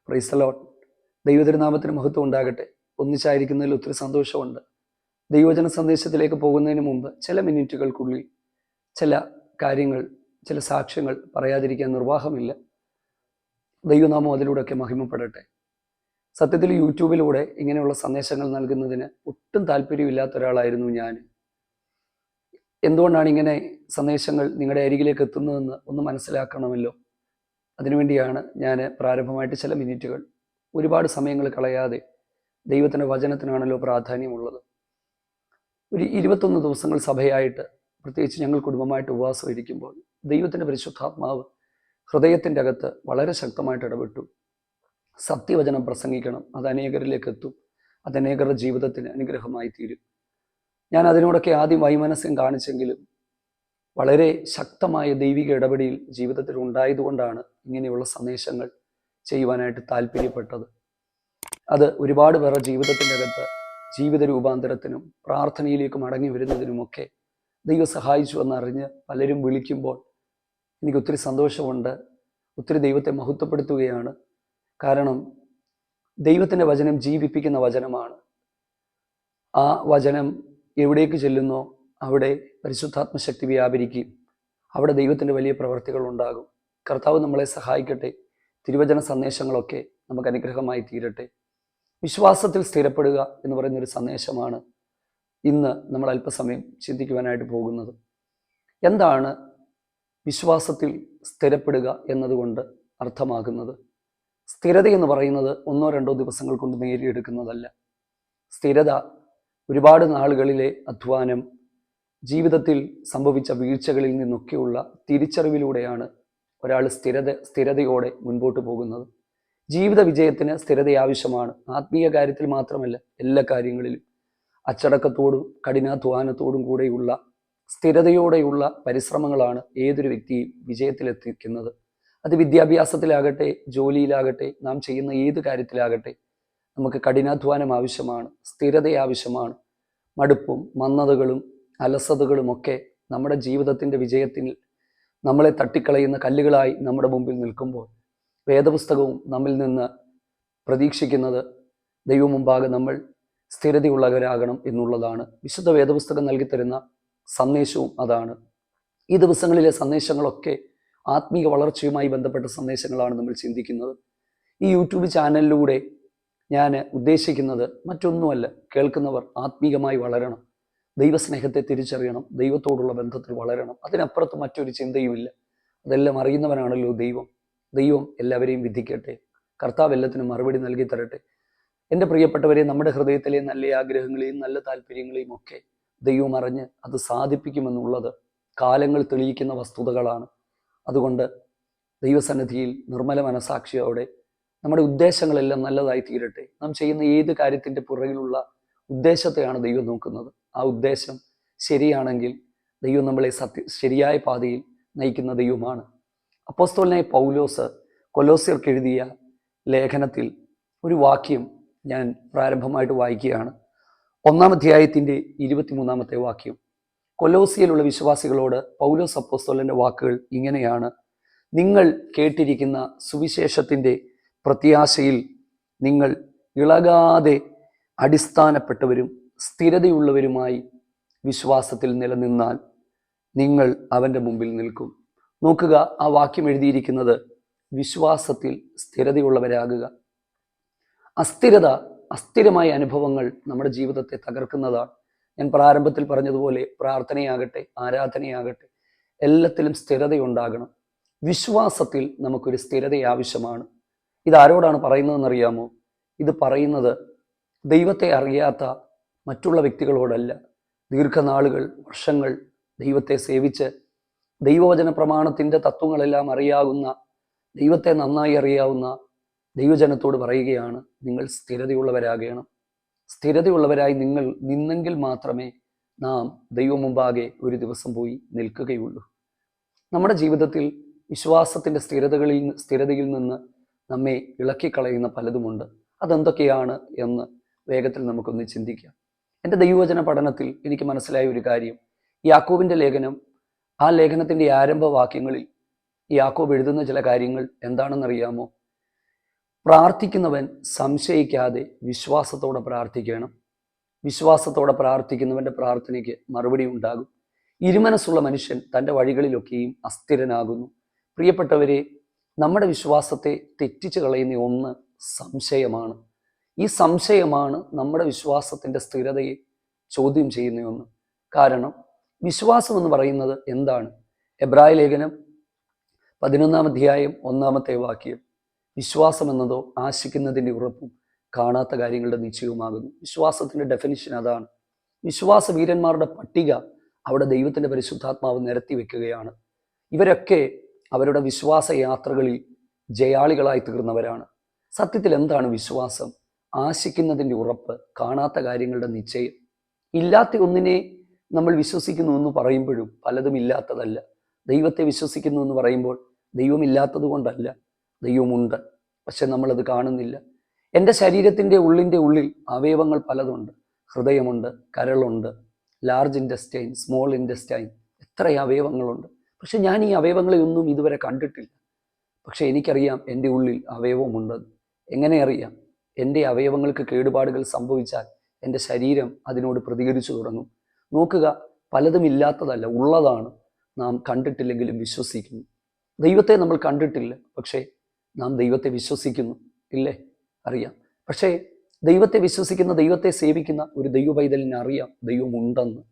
Praise the Lord. ദൈവതിരുനാമത്തിന് മഹത്വം ഉണ്ടാകട്ടെ. ഒന്നിച്ചായിരിക്കുന്നതിൽ ഒത്തിരി സന്തോഷമുണ്ട്. ദൈവവചന സന്ദേശത്തിലേക്ക് പോകുന്നതിന് മുമ്പ് ചില മിനിറ്റുകൾക്കുള്ളിൽ ചില കാര്യങ്ങൾ, ചില സാക്ഷ്യങ്ങൾ പറയാതിരിക്കാൻ നിർവാഹമില്ല. ദൈവനാമം അതിലൂടെയൊക്കെ മഹിമപ്പെടട്ടെ. സത്യത്തിൽ യൂട്യൂബിലൂടെ ഇങ്ങനെയുള്ള സന്ദേശങ്ങൾ നൽകുന്നതിന് ഒട്ടും താല്പര്യമില്ലാത്ത ഒരാളായിരുന്നു ഞാൻ. എന്തുകൊണ്ടാണ് ഇങ്ങനെ സന്ദേശങ്ങൾ നിങ്ങളുടെ അരികിലേക്ക് എത്തുന്നതെന്ന് ഒന്ന് മനസ്സിലാക്കണമല്ലോ. അതിനുവേണ്ടിയാണ് ഞാൻ പ്രാരംഭമായിട്ട് ചില മിനിറ്റുകൾ, ഒരുപാട് സമയങ്ങൾ കളയാതെ, ദൈവത്തിൻ്റെ വചനത്തിനാണല്ലോ പ്രാധാന്യമുള്ളത്. ഒരു 21 ദിവസങ്ങൾ സഭയായിട്ട്, പ്രത്യേകിച്ച് ഞങ്ങൾ കുടുംബമായിട്ട് ഉപവാസം ഇരിക്കുമ്പോൾ ദൈവത്തിൻ്റെ പരിശുദ്ധാത്മാവ് ഹൃദയത്തിൻ്റെ അകത്ത് വളരെ ശക്തമായിട്ട് ഇടപെട്ടു. സത്യവചനം പ്രസംഗിക്കണം, അത് അനേകരിലേക്ക് എത്തും, അത് അനേകരുടെ ജീവിതത്തിന് അനുഗ്രഹമായി തീരും. ഞാൻ അതിനോടൊക്കെ ആദ്യം വൈമനസ്യം കാണിച്ചെങ്കിലും വളരെ ശക്തമായ ദൈവിക ഇടപെടൽ ജീവിതത്തിൽ ഉണ്ടായതുകൊണ്ടാണ് ഇങ്ങനെയുള്ള സന്ദേശങ്ങൾ ചെയ്യുവാനായിട്ട് താല്പര്യപ്പെട്ടത്. അത് ഒരുപാട് പേരുടെ ജീവിതത്തിൻ്റെ അകത്ത് ജീവിത രൂപാന്തരത്തിനും പ്രാർത്ഥനയിലേക്ക് മടങ്ങി വരുന്നതിനുമൊക്കെ ദൈവം സഹായിച്ചു എന്നറിഞ്ഞ് പലരും വിളിക്കുമ്പോൾ എനിക്ക് ഒത്തിരി സന്തോഷമുണ്ട്, ഒത്തിരി ദൈവത്തെ മഹത്വപ്പെടുത്തുകയാണ്. കാരണം ദൈവത്തിൻ്റെ വചനം ജീവിപ്പിക്കുന്ന വചനമാണ്. ആ വചനം എവിടേക്ക് ചെല്ലുന്നോ അവിടെ പരിശുദ്ധാത്മശക്തി വ്യാപരിക്കും, അവിടെ ദൈവത്തിൻ്റെ വലിയ പ്രവർത്തികൾ ഉണ്ടാകും. കർത്താവ് നമ്മളെ സഹായിക്കട്ടെ. തിരുവചന സന്ദേശങ്ങളൊക്കെ നമുക്ക് അനുഗ്രഹമായി തീരട്ടെ. വിശ്വാസത്തിൽ സ്ഥിരപ്പെടുക എന്ന് പറയുന്നൊരു സന്ദേശമാണ് ഇന്ന് നമ്മൾ അല്പസമയം ചിന്തിക്കുവാനായിട്ട് പോകുന്നത്. എന്താണ് വിശ്വാസത്തിൽ സ്ഥിരപ്പെടുക എന്നതുകൊണ്ട് അർത്ഥമാകുന്നത്? സ്ഥിരത എന്ന് പറയുന്നത് 1-2 ദിവസങ്ങൾ കൊണ്ട് നേടിയെടുക്കുന്നതല്ല. സ്ഥിരത ഒരുപാട് നാളുകളിലെ അധ്വാനം, ജീവിതത്തിൽ സംഭവിച്ച വീഴ്ചകളിൽ നിന്നൊക്കെയുള്ള തിരിച്ചറിവിലൂടെയാണ് ഒരാൾ സ്ഥിരതയോടെ മുൻപോട്ട് പോകുന്നത്. ജീവിത വിജയത്തിന് സ്ഥിരത ആവശ്യമാണ്. ആത്മീയ കാര്യത്തിൽ മാത്രമല്ല, എല്ലാ കാര്യങ്ങളിലും അച്ചടക്കത്തോടും കഠിനാധ്വാനത്തോടും കൂടെയുള്ള സ്ഥിരതയോടെയുള്ള പരിശ്രമങ്ങളാണ് ഏതൊരു വ്യക്തിയും വിജയത്തിലെത്തിക്കുന്നത്. അത് വിദ്യാഭ്യാസത്തിലാകട്ടെ, ജോലിയിലാകട്ടെ, നാം ചെയ്യുന്ന ഏത് കാര്യത്തിലാകട്ടെ, നമുക്ക് കഠിനാധ്വാനം ആവശ്യമാണ്, സ്ഥിരത ആവശ്യമാണ്. മടുപ്പും മന്ദതകളും അലസതകളുമൊക്കെ നമ്മുടെ ജീവിതത്തിൻ്റെ വിജയത്തിൽ നമ്മളെ തട്ടിക്കളയുന്ന കല്ലുകളായി നമ്മുടെ മുമ്പിൽ നിൽക്കുമ്പോൾ വേദപുസ്തകവും നമ്മിൽ നിന്ന് പ്രതീക്ഷിക്കുന്നത് ദൈവം മുമ്പാകെ നമ്മൾ സ്ഥിരതയുള്ളവരാകണം എന്നുള്ളതാണ്. വിശുദ്ധ വേദപുസ്തകം നൽകിത്തരുന്ന സന്ദേശവും അതാണ്. ഈ ദിവസങ്ങളിലെ സന്ദേശങ്ങളൊക്കെ ആത്മീയ വളർച്ചയുമായി ബന്ധപ്പെട്ട സന്ദേശങ്ങളാണ് നമ്മൾ ചിന്തിക്കുന്നത്. ഈ യൂട്യൂബ് ചാനലിലൂടെ ഞാൻ ഉദ്ദേശിക്കുന്നത് മറ്റൊന്നുമല്ല, കേൾക്കുന്നവർ ആത്മീയമായി വളരണം, ദൈവസ്നേഹത്തെ തിരിച്ചറിയണം, ദൈവത്തോടുള്ള ബന്ധത്തിൽ വളരണം. അതിനപ്പുറത്ത് മറ്റൊരു ചിന്തയുമില്ല. അതെല്ലാം അറിയുന്നവനാണല്ലോ ദൈവം. ദൈവം എല്ലാവരെയും വിധിക്കട്ടെ. കർത്താവ് എല്ലാത്തിനും മറുപടി നൽകി തരട്ടെ. എൻ്റെ പ്രിയപ്പെട്ടവരെ, നമ്മുടെ ഹൃദയത്തിലെ നല്ല ആഗ്രഹങ്ങളെയും നല്ല താല്പര്യങ്ങളെയും ഒക്കെ ദൈവം അറിഞ്ഞ് അത് സാധിപ്പിക്കുമെന്നുള്ളത് കാലങ്ങൾ തെളിയിക്കുന്ന വസ്തുതകളാണ്. അതുകൊണ്ട് ദൈവസന്നിധിയിൽ നിർമ്മല മനസാക്ഷിയോടെ നമ്മുടെ ഉദ്ദേശങ്ങളെല്ലാം നല്ലതായി തീരട്ടെ. നാം ചെയ്യുന്ന ഏത് കാര്യത്തിൻ്റെ പുറകിലുള്ള ഉദ്ദേശത്തെയാണ് ദൈവം നോക്കുന്നത്. ആ ഉദ്ദേശം ശരിയാണെങ്കിൽ ദൈവം നമ്മളെ ശരിയായ പാതയിൽ നയിക്കുന്ന ദൈവമാണ്. അപ്പോസ്തലനായ പൗലോസ് കൊലോസ്യർക്ക് എഴുതിയ ലേഖനത്തിൽ ഒരു വാക്യം ഞാൻ പ്രാരംഭമായിട്ട് വായിക്കുകയാണ്. 1-ാം അധ്യായത്തിൻ്റെ 23-ാമത്തെ വാക്യം. കൊലോസിയയിലുള്ള വിശ്വാസികളോട് പൗലോസ് അപ്പോസ്തലൻ്റെ വാക്കുകൾ ഇങ്ങനെയാണ്: നിങ്ങൾ കേട്ടിരിക്കുന്ന സുവിശേഷത്തിൻ്റെ പ്രത്യാശയിൽ നിങ്ങൾ ഇളകാതെ അടിസ്ഥാനപ്പെട്ടവരും സ്ഥിരതയുള്ളവരുമായി വിശ്വാസത്തിൽ നിലനിന്നാൽ നിങ്ങൾ അവൻ്റെ മുമ്പിൽ നിൽക്കും. നോക്കുക, ആ വാക്യം എഴുതിയിരിക്കുന്നത് വിശ്വാസത്തിൽ സ്ഥിരതയുള്ളവരാകുക. അസ്ഥിരമായ അനുഭവങ്ങൾ നമ്മുടെ ജീവിതത്തെ തകർക്കുന്നതാണ്. ഞാൻ പ്രാരംഭത്തിൽ പറഞ്ഞതുപോലെ പ്രാർത്ഥനയാകട്ടെ, ആരാധനയാകട്ടെ, എല്ലാത്തിലും സ്ഥിരതയുണ്ടാകണം. വിശ്വാസത്തിൽ നമുക്കൊരു സ്ഥിരത ആവശ്യമാണ്. ഇതാരോടാണ് പറയുന്നതെന്നറിയാമോ? ഇത് പറയുന്നത് ദൈവത്തെ അറിയാത്ത മറ്റുള്ള വ്യക്തികളോടല്ല. ദീർഘനാളുകൾ, വർഷങ്ങൾ ദൈവത്തെ സേവിച്ച് ദൈവവചന പ്രമാണത്തിൻ്റെ തത്വങ്ങളെല്ലാം അറിയാവുന്ന, ദൈവത്തെ നന്നായി അറിയാവുന്ന ദൈവജനത്തോട് പറയുകയാണ്, നിങ്ങൾ സ്ഥിരതയുള്ളവരാകണം. സ്ഥിരതയുള്ളവരായി നിങ്ങൾ നിന്നെങ്കിൽ മാത്രമേ നാം ദൈവം മുമ്പാകെ ഒരു ദിവസം പോയി നിൽക്കുകയുള്ളൂ. നമ്മുടെ ജീവിതത്തിൽ വിശ്വാസത്തിൻ്റെ സ്ഥിരതയിൽ നിന്ന് നമ്മെ ഇളക്കിക്കളയുന്ന പലതുമുണ്ട്. അതെന്തൊക്കെയാണ് എന്ന് വേഗത്തിൽ നമുക്കൊന്ന് ചിന്തിക്കാം. എൻ്റെ ദൈവവചന പഠനത്തിൽ എനിക്ക് മനസ്സിലായ ഒരു കാര്യം, യാക്കോബിൻ്റെ ലേഖനം, ആ ലേഖനത്തിൻ്റെ ആരംഭവാക്യങ്ങളിൽ യാക്കോബ് എഴുതുന്ന ചില കാര്യങ്ങൾ എന്താണെന്നറിയാമോ? പ്രാർത്ഥിക്കുന്നവൻ സംശയിക്കാതെ വിശ്വാസത്തോടെ പ്രാർത്ഥിക്കണം. വിശ്വാസത്തോടെ പ്രാർത്ഥിക്കുന്നവൻ്റെ പ്രാർത്ഥനയ്ക്ക് മറുപടി ഉണ്ടാകും. ഇരുമനസ്സുള്ള മനുഷ്യൻ തൻ്റെ വഴികളിലൊക്കെയും അസ്ഥിരനാകുന്നു. പ്രിയപ്പെട്ടവരെ, നമ്മുടെ വിശ്വാസത്തെ തെറ്റിച്ച് കളയുന്ന ഒന്ന് സംശയമാണ്. ഈ സംശയമാണ് നമ്മുടെ വിശ്വാസത്തിൻ്റെ സ്ഥിരതയെ ചോദ്യം ചെയ്യുന്ന ഒന്ന്. കാരണം വിശ്വാസം എന്ന് പറയുന്നത് എന്താണ്? എബ്രായ ലേഖനം 11-ാം അധ്യായം 1-ാമത്തെ വാക്യം, വിശ്വാസം എന്നതോ ആശിക്കുന്നതിൻ്റെ ഉറപ്പും കാണാത്ത കാര്യങ്ങളുടെ നിശ്ചയവുമാകുന്നു. വിശ്വാസത്തിൻ്റെ ഡെഫിനിഷൻ അതാണ്. വിശ്വാസ വീരന്മാരുടെ പട്ടിക അവിടെ ദൈവത്തിൻ്റെ പരിശുദ്ധാത്മാവ് നിരത്തി വെക്കുകയാണ്. ഇവരൊക്കെ അവരുടെ വിശ്വാസ യാത്രകളിൽ ജയാളികളായി തീർന്നവരാണ്. സത്യത്തിൽ എന്താണ് വിശ്വാസം? ആശിക്കുന്നതിൻ്റെ ഉറപ്പ്, കാണാത്ത കാര്യങ്ങളുടെ നിശ്ചയം. ഇല്ലാത്ത ഒന്നിനെ നമ്മൾ വിശ്വസിക്കുന്നു എന്ന് പറയുമ്പോഴും പലതും ഇല്ലാത്തതല്ല. ദൈവത്തെ വിശ്വസിക്കുന്നു എന്ന് പറയുമ്പോൾ ദൈവമില്ലാത്തത് കൊണ്ടല്ല, ദൈവമുണ്ട്, പക്ഷെ നമ്മളത് കാണുന്നില്ല. എൻ്റെ ശരീരത്തിൻ്റെ ഉള്ളിൽ അവയവങ്ങൾ പലതുണ്ട്. ഹൃദയമുണ്ട്, കരളുണ്ട്, ലാർജ് ഇൻറ്റസ്റ്റൈൻ, സ്മോൾ ഇൻറ്റസ്റ്റൈൻ, എത്ര അവയവങ്ങളുണ്ട്. പക്ഷെ ഞാൻ ഈ അവയവങ്ങളെ ഒന്നും ഇതുവരെ കണ്ടിട്ടില്ല. പക്ഷെ എനിക്കറിയാം എൻ്റെ ഉള്ളിൽ അവയവമുണ്ടെന്ന്. എങ്ങനെ അറിയാം? എൻ്റെ അവയവങ്ങൾക്ക് കേടുപാടുകൾ സംഭവിച്ചാൽ എൻ്റെ ശരീരം അതിനോട് പ്രതികരിച്ചു തുടങ്ങും. നോക്കുക, പലതും ഇല്ലാത്തതല്ല, ഉള്ളതാണ്. നാം കണ്ടിട്ടില്ലെങ്കിലും വിശ്വസിക്കുന്നു. ദൈവത്തെ നമ്മൾ കണ്ടിട്ടില്ല, പക്ഷേ നാം ദൈവത്തെ വിശ്വസിക്കുന്നു, ഇല്ലേ? അറിയാം. പക്ഷേ ദൈവത്തെ വിശ്വസിക്കുന്ന, ദൈവത്തെ സേവിക്കുന്ന ഒരു ദൈവ പൈതലിനെ അറിയാം ദൈവം ഉണ്ടെന്ന്.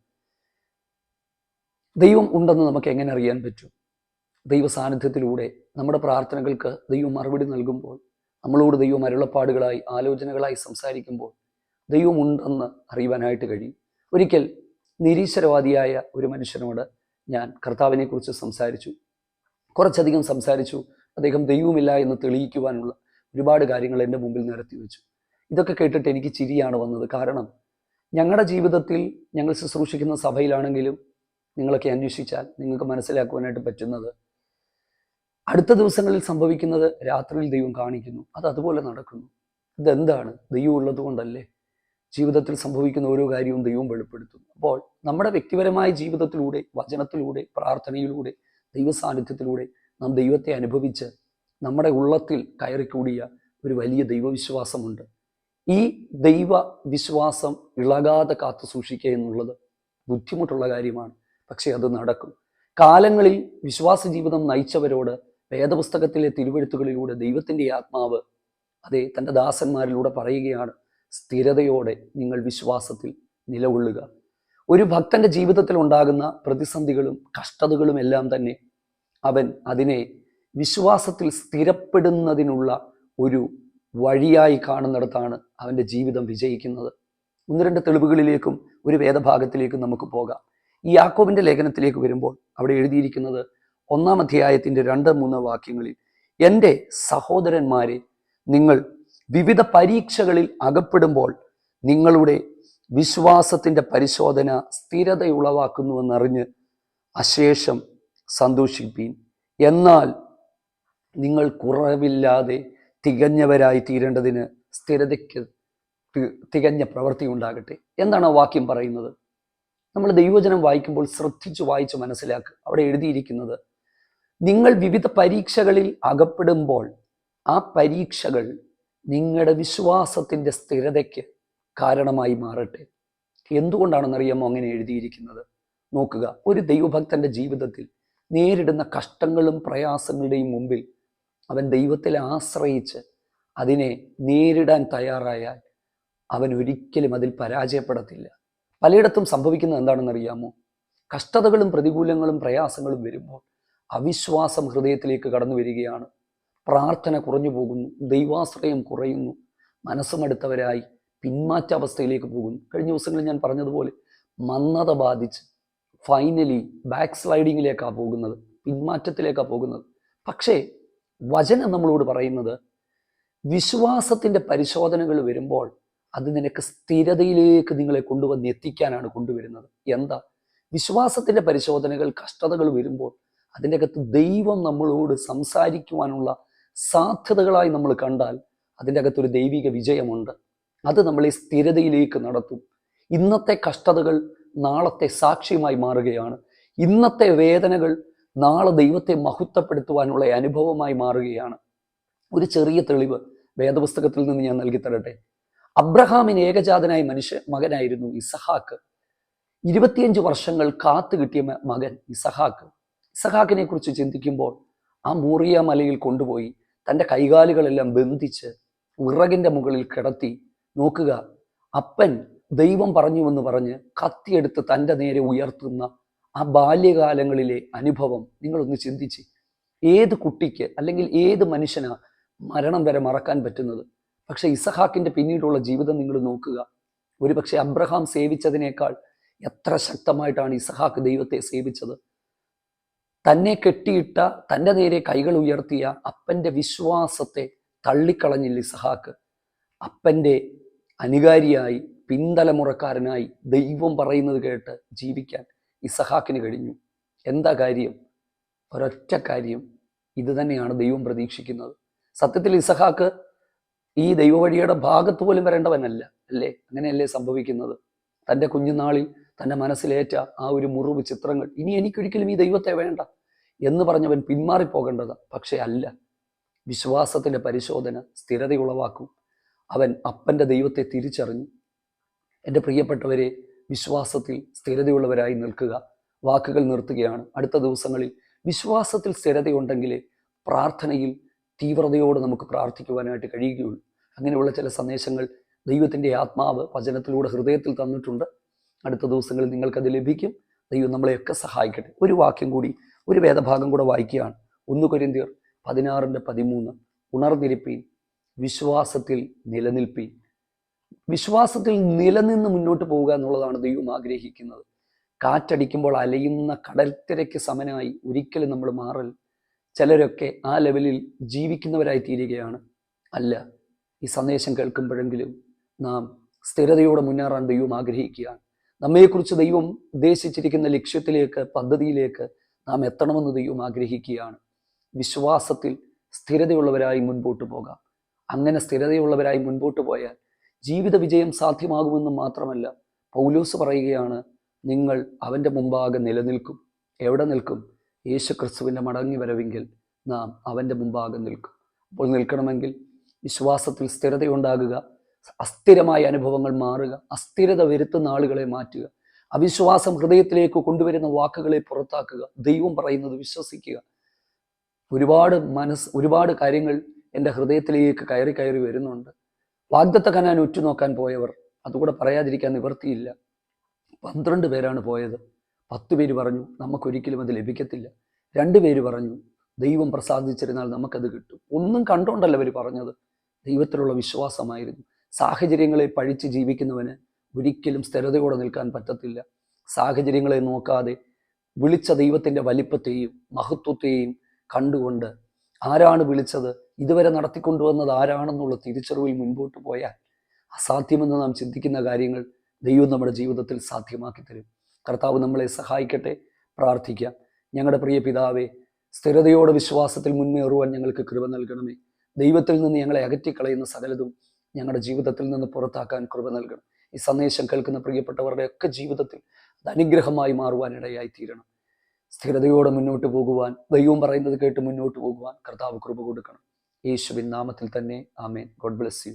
ദൈവം ഉണ്ടെന്ന് നമുക്ക് എങ്ങനെ അറിയാൻ പറ്റും? ദൈവ സാന്നിധ്യത്തിലൂടെ നമ്മുടെ പ്രാർത്ഥനകൾക്ക് ദൈവം മറുപടി നൽകുമ്പോൾ, നമ്മളോട് ദൈവം അരുളപ്പാടുകളായി, ആലോചനകളായി സംസാരിക്കുമ്പോൾ ദൈവം ഉണ്ടെന്ന് അറിയുവാനായിട്ട് കഴിയും. ഒരിക്കൽ നിരീശ്വരവാദിയായ ഒരു മനുഷ്യനോട് ഞാൻ കർത്താവിനെ കുറിച്ച് സംസാരിച്ചു. കുറച്ചധികം സംസാരിച്ചു. അദ്ദേഹം ദൈവമില്ല എന്ന് തെളിയിക്കുവാനുള്ള ഒരുപാട് കാര്യങ്ങൾ എൻ്റെ മുമ്പിൽ നിരത്തി വെച്ചു. ഇതൊക്കെ കേട്ടിട്ട് എനിക്ക് ചിരിയാണ് വന്നത്. കാരണം ഞങ്ങളുടെ ജീവിതത്തിൽ, ഞങ്ങൾ ശുശ്രൂഷിക്കുന്ന സഭയിലാണെങ്കിലും നിങ്ങളൊക്കെ അന്വേഷിച്ചാൽ നിങ്ങൾക്ക് മനസ്സിലാക്കുവാനായിട്ട് പറ്റുന്നത്, അടുത്ത ദിവസങ്ങളിൽ സംഭവിക്കുന്നത് രാത്രിയിൽ ദൈവം കാണിക്കുന്നു, അത് അതുപോലെ നടക്കുന്നു. ഇതെന്താണ്? ദൈവം ഉള്ളത് കൊണ്ടല്ലേ? ജീവിതത്തിൽ സംഭവിക്കുന്ന ഓരോ കാര്യവും ദൈവം വെളിപ്പെടുത്തുന്നു. അപ്പോൾ നമ്മുടെ വ്യക്തിപരമായ ജീവിതത്തിലൂടെ, വചനത്തിലൂടെ, പ്രാർത്ഥനയിലൂടെ, ദൈവ സാന്നിധ്യത്തിലൂടെ നാം ദൈവത്തെ അനുഭവിച്ച് നമ്മുടെ ഉള്ളത്തിൽ കയറിക്കൂടിയ ഒരു വലിയ ദൈവവിശ്വാസമുണ്ട്. ഈ ദൈവവിശ്വാസം ഇളകാതെ കാത്തു സൂക്ഷിക്കുക എന്നുള്ളത് ബുദ്ധിമുട്ടുള്ള കാര്യമാണ്. പക്ഷെ അത് നടക്കും. കാലങ്ങളിൽ വിശ്വാസ ജീവിതം നയിച്ചവരോട് വേദപുസ്തകത്തിലെ തിരുവെഴുത്തുകളിലൂടെ ദൈവത്തിൻ്റെ ആത്മാവ് അതെ തൻ്റെ ദാസന്മാരിലൂടെ പറയുകയാണ്, സ്ഥിരതയോടെ നിങ്ങൾ വിശ്വാസത്തിൽ നിലകൊള്ളുക. ഒരു ഭക്തന്റെ ജീവിതത്തിൽ ഉണ്ടാകുന്ന പ്രതിസന്ധികളും കഷ്ടതകളും എല്ലാം തന്നെ അവൻ അതിനെ വിശ്വാസത്തിൽ സ്ഥിരപ്പെടുന്നതിനുള്ള ഒരു വഴിയായി കാണുന്നിടത്താണ് അവൻ്റെ ജീവിതം വിജയിക്കുന്നത്. 1-2 തെളിവുകളിലേക്കും ഒരു വേദഭാഗത്തിലേക്കും നമുക്ക് പോകാം. ഈ യാക്കോബിന്റെ ലേഖനത്തിലേക്ക് വരുമ്പോൾ അവിടെ എഴുതിയിരിക്കുന്നത് 1-ാം അധ്യായത്തിൻ്റെ 2-3 വാക്യങ്ങളിൽ, എൻ്റെ സഹോദരന്മാരെ, നിങ്ങൾ വിവിധ പരീക്ഷകളിൽ അകപ്പെടുമ്പോൾ നിങ്ങളുടെ വിശ്വാസത്തിൻ്റെ പരിശോധന സ്ഥിരതയുളവാക്കുന്നുവെന്നറിഞ്ഞ് അശേഷം സന്തോഷിപ്പീൻ. എന്നാൽ നിങ്ങൾ കുറവില്ലാതെ തികഞ്ഞവരായി തീരേണ്ടതിന് സ്ഥിരതയ്ക്ക് തികഞ്ഞ പ്രവൃത്തി ഉണ്ടാകട്ടെ. എന്താണ് ആ വാക്യം പറയുന്നത്? നമ്മൾ ദൈവവചനം വായിക്കുമ്പോൾ ശ്രദ്ധിച്ചു വായിച്ച് മനസ്സിലാക്കുക. അവിടെ എഴുതിയിരിക്കുന്നത്, നിങ്ങൾ വിവിധ പരീക്ഷകളിൽ അകപ്പെടുമ്പോൾ ആ പരീക്ഷകൾ നിങ്ങളുടെ വിശ്വാസത്തിൻ്റെ സ്ഥിരതയ്ക്ക് കാരണമായി മാറട്ടെ. എന്തുകൊണ്ടാണെന്നറിയാമോ അങ്ങനെ എഴുതിയിരിക്കുന്നത്? നോക്കുക, ഒരു ദൈവഭക്തന്റെ ജീവിതത്തിൽ നേരിടുന്ന കഷ്ടങ്ങളും പ്രയാസങ്ങളുടെയും മുമ്പിൽ അവൻ ദൈവത്തിൽ ആശ്രയിച്ച് അതിനെ നേരിടാൻ തയ്യാറായാൽ അവൻ ഒരിക്കലും അതിൽ പരാജയപ്പെടത്തില്ല. പലയിടത്തും സംഭവിക്കുന്നത് എന്താണെന്നറിയാമോ? കഷ്ടതകളും പ്രതികൂലങ്ങളും പ്രയാസങ്ങളും വരുമ്പോൾ അവിശ്വാസം ഹൃദയത്തിലേക്ക് കടന്നു വരികയാണ്. പ്രാർത്ഥന കുറഞ്ഞു പോകുന്നു, ദൈവാശ്രയം കുറയുന്നു, മനസ്സുമടുത്തവരായി പിന്മാറ്റ അവസ്ഥയിലേക്ക് പോകുന്നു. കഴിഞ്ഞ ദിവസങ്ങളിൽ ഞാൻ പറഞ്ഞതുപോലെ മന്ദത ബാധിച്ച് ഫൈനലി ബാക്ക് സ്ലൈഡിങ്ങിലേക്കാണ് പോകുന്നത്, പിന്മാറ്റത്തിലേക്കാണ് പോകുന്നത്. പക്ഷേ വചനം നമ്മളോട് പറയുന്നത്, വിശ്വാസത്തിൻ്റെ പരിശോധനകൾ വരുമ്പോൾ അത് നിനക്ക് സ്ഥിരതയിലേക്ക് നിങ്ങളെ കൊണ്ടുവന്ന് എത്തിക്കാനാണ് കൊണ്ടുവരുന്നത്. എന്താ? വിശ്വാസത്തിൻ്റെ പരിശോധനകൾ, കഷ്ടതകൾ വരുമ്പോൾ അതിൻ്റെ അകത്ത് ദൈവം നമ്മളോട് സംസാരിക്കുവാനുള്ള സാധ്യതകളായി നമ്മൾ കണ്ടാൽ അതിൻ്റെ അകത്തൊരു ദൈവിക വിജയമുണ്ട്. അത് നമ്മളെ സ്ഥിരതയിലേക്ക് നടത്തും. ഇന്നത്തെ കഷ്ടതകൾ നാളത്തെ സാക്ഷ്യമായി മാറുകയാണ്. ഇന്നത്തെ വേദനകൾ നാളെ ദൈവത്തെ മഹത്വപ്പെടുത്തുവാനുള്ള അനുഭവമായി മാറുകയാണ്. ഒരു ചെറിയ തെളിവ് വേദപുസ്തകത്തിൽ നിന്ന് ഞാൻ നൽകി തരട്ടെ. അബ്രഹാമിന് ഏകജാതനായ മകനായിരുന്നു ഇസഹാക്ക്. 25 വർഷങ്ങൾ കാത്തു കിട്ടിയ മകൻ ഇസഹാക്ക്. ഇസഹാക്കിനെ കുറിച്ച് ചിന്തിക്കുമ്പോൾ ആ മോറിയ മലയിൽ കൊണ്ടുപോയി തൻ്റെ കൈകാലുകളെല്ലാം ബന്ധിച്ച് വിറകിൻ്റെ മുകളിൽ കിടത്തി. നോക്കുക, അപ്പൻ ദൈവം പറഞ്ഞുവെന്ന് പറഞ്ഞ് കത്തിയെടുത്ത് തൻ്റെ നേരെ ഉയർത്തുന്ന ആ ബാല്യകാലങ്ങളിലെ അനുഭവം നിങ്ങളൊന്ന് ചിന്തിച്ച്. ഏത് കുട്ടിക്ക് അല്ലെങ്കിൽ ഏത് മനുഷ്യനാ മരണം വരെ മറക്കാൻ പറ്റുന്നത്? പക്ഷെ ഇസഹാക്കിൻ്റെ പിന്നീടുള്ള ജീവിതം നിങ്ങൾ നോക്കുക. ഒരുപക്ഷെ അബ്രഹാം സേവിച്ചതിനേക്കാൾ എത്ര ശക്തമായിട്ടാണ് ഇസഹാക്ക് ദൈവത്തെ സേവിച്ചത്. തന്നെ കെട്ടിയിട്ട, തൻ്റെ നേരെ കൈകൾ ഉയർത്തിയ അപ്പൻ്റെ വിശ്വാസത്തെ തള്ളിക്കളഞ്ഞില്ല ഇസഹാക്ക്. അപ്പൻ്റെ അനുകാരിയായി, പിൻതലമുറക്കാരനായി ദൈവം പറയുന്നത് കേട്ട് ജീവിക്കാൻ ഇസഹാക്കിന് കഴിഞ്ഞു. എന്താ കാര്യം? ഒരൊറ്റ കാര്യം. ഇത് തന്നെയാണ് ദൈവം പ്രതീക്ഷിക്കുന്നത്. സത്യത്തിൽ ഇസഹാക്ക് ഈ ദൈവവഴിയുടെ ഭാഗത്ത് പോലും വരേണ്ടവനല്ല, അല്ലേ? അങ്ങനെയല്ലേ സംഭവിക്കുന്നത്? തൻ്റെ കുഞ്ഞുനാളിൽ തൻ്റെ മനസ്സിലേറ്റ ആ ഒരു മുറിവ് ചിത്രങ്ങൾ, ഇനി എനിക്കൊരിക്കലും ഈ ദൈവത്തെ വേണ്ട എന്ന് പറഞ്ഞവൻ പിന്മാറിപ്പോകേണ്ടത്. പക്ഷെ അല്ല, വിശ്വാസത്തിൻ്റെ പരിശോധന സ്ഥിരത ഉളവാക്കും. അവൻ അപ്പൻ്റെ ദൈവത്തെ തിരിച്ചറിഞ്ഞു. എൻ്റെ പ്രിയപ്പെട്ടവരെ, വിശ്വാസത്തിൽ സ്ഥിരതയുള്ളവരായി നിൽക്കുക. വാക്കുകൾ നിർത്തുകയാണ്. അടുത്ത ദിവസങ്ങളിൽ വിശ്വാസത്തിൽ സ്ഥിരതയുണ്ടെങ്കിൽ പ്രാർത്ഥനയിൽ തീവ്രതയോടെ നമുക്ക് പ്രാർത്ഥിക്കുവാനായിട്ട് കഴിയുകയുള്ളൂ. അങ്ങനെയുള്ള ചില സന്ദേശങ്ങൾ ദൈവത്തിൻ്റെ ആത്മാവ് വചനത്തിലൂടെ ഹൃദയത്തിൽ തന്നിട്ടുണ്ട്. അടുത്ത ദിവസങ്ങളിൽ നിങ്ങൾക്കത് ലഭിക്കും. ദൈവം നമ്മളെയൊക്കെ സഹായിക്കട്ടെ. ഒരു വാക്യം കൂടി, ഒരു വേദഭാഗം കൂടെ വായിക്കുകയാണ്. 1 കൊരിന്ത്യർ 16:13. ഉണർന്നിരിപ്പീൻ, വിശ്വാസത്തിൽ നിലനിൽപ്പീൻ. വിശ്വാസത്തിൽ നിലനിന്ന് മുന്നോട്ട് പോവുക എന്നുള്ളതാണ് ദൈവം ആഗ്രഹിക്കുന്നത്. കാറ്റടിക്കുമ്പോൾ അലയുന്ന കടൽത്തിരയ്ക്ക് സമനായി ഒരിക്കലും നമ്മൾ മാറൽ. ചിലരൊക്കെ ആ ലെവലിൽ ജീവിക്കുന്നവരായി തീരുകയാണ്. അല്ല, ഈ സന്ദേശം കേൾക്കുമ്പോഴെങ്കിലും നാം സ്ഥിരതയോടെ മുന്നേറാൻ ദൈവം ആഗ്രഹിക്കുകയാണ്. നമ്മെക്കുറിച്ച് ദൈവം ഉദ്ദേശിച്ചിരിക്കുന്ന ലക്ഷ്യത്തിലേക്ക്, പദ്ധതിയിലേക്ക് നാം എത്തണമെന്ന് ദൈവം ആഗ്രഹിക്കുകയാണ്. വിശ്വാസത്തിൽ സ്ഥിരതയുള്ളവരായി മുൻപോട്ട് പോകാം. അങ്ങനെ സ്ഥിരതയുള്ളവരായി മുൻപോട്ട് പോയാൽ ജീവിത വിജയം സാധ്യമാകുമെന്ന് മാത്രമല്ല, പൗലോസ് പറയുകയാണ്, നിങ്ങൾ അവൻ്റെ മുമ്പാകെ നിലനിൽക്കും. എവിടെ നിൽക്കും? യേശു ക്രിസ്തുവിൻ്റെ മടങ്ങി വരവെങ്കിൽ നാം അവൻ്റെ മുമ്പാകെ നിൽക്കും. അപ്പോൾ നിൽക്കണമെങ്കിൽ വിശ്വാസത്തിൽ സ്ഥിരതയുണ്ടാകുക, അസ്ഥിരമായ അനുഭവങ്ങൾ മാറുക, അസ്ഥിരത വരുത്തുന്ന ആളുകളെ മാറ്റുക, അവിശ്വാസം ഹൃദയത്തിലേക്ക് കൊണ്ടുവരുന്ന വാക്കുകളെ പുറത്താക്കുക, ദൈവം പറയുന്നത് വിശ്വസിക്കുക. ഒരുപാട് കാര്യങ്ങൾ എൻ്റെ ഹൃദയത്തിലേക്ക് കയറി കയറി വരുന്നുണ്ട്. വാഗ്ദത്ത കനാൻ ഉറ്റുനോക്കാൻ പോയവർ, അതുകൂടെ പറയാതിരിക്കാൻ നിവർത്തിയില്ല. 12 പേരാണ് പോയത്. 10 പേര് പറഞ്ഞു നമുക്കൊരിക്കലും അത് ലഭിക്കത്തില്ല. 2 പേര് പറഞ്ഞു ദൈവം പ്രസാദിച്ചിരുന്നാൽ നമുക്കത് കിട്ടും. ഒന്നും കണ്ടോണ്ടല്ല അവർ പറഞ്ഞത്, ദൈവത്തിലുള്ള വിശ്വാസമായിരുന്നു. സാഹചര്യങ്ങളെ പഴിച്ച് ജീവിക്കുന്നവന് ഒരിക്കലും സ്ഥിരതയോടെ നിൽക്കാൻ പറ്റത്തില്ല. സാഹചര്യങ്ങളെ നോക്കാതെ വിളിച്ച ദൈവത്തിൻ്റെ വലിപ്പത്തെയും മഹത്വത്തെയും കണ്ടുകൊണ്ട്, ആരാണ് വിളിച്ചത്, ഇതുവരെ നടത്തിക്കൊണ്ടുവന്നത് ആരാണെന്നുള്ള തിരിച്ചറിവിൽ മുൻപോട്ട് പോയാൽ അസാധ്യമെന്ന് നാം ചിന്തിക്കുന്ന കാര്യങ്ങൾ ദൈവം നമ്മുടെ ജീവിതത്തിൽ സാധ്യമാക്കി തരും. കർത്താവ് നമ്മളെ സഹായിക്കട്ടെ. പ്രാർത്ഥിക്കാം. ഞങ്ങളുടെ പ്രിയ പിതാവേ, സ്ഥിരതയോടെ വിശ്വാസത്തിൽ മുന്നേറുവാൻ ഞങ്ങൾക്ക് കൃപ നൽകണമേ. ദൈവത്തിൽ നിന്ന് ഞങ്ങളെ അകറ്റിക്കളയുന്ന സകലതും ഞങ്ങളുടെ ജീവിതത്തിൽ നിന്ന് പുറത്താക്കാൻ കൃപ നൽകണം. ഈ സന്ദേശം കേൾക്കുന്ന പ്രിയപ്പെട്ടവരുടെയൊക്കെ ജീവിതത്തിൽ അത് അനുഗ്രഹമായി മാറുവാൻ ഇടയായി തീരണം. സ്ഥിരതയോടെ മുന്നോട്ട് പോകുവാൻ, ദൈവം പറയുന്നത് കേട്ട് മുന്നോട്ട് പോകുവാൻ കർത്താവ് കൃപ കൊടുക്കണം. യേശുവിൻ നാമത്തിൽ തന്നെ ആമേൻ. God bless you.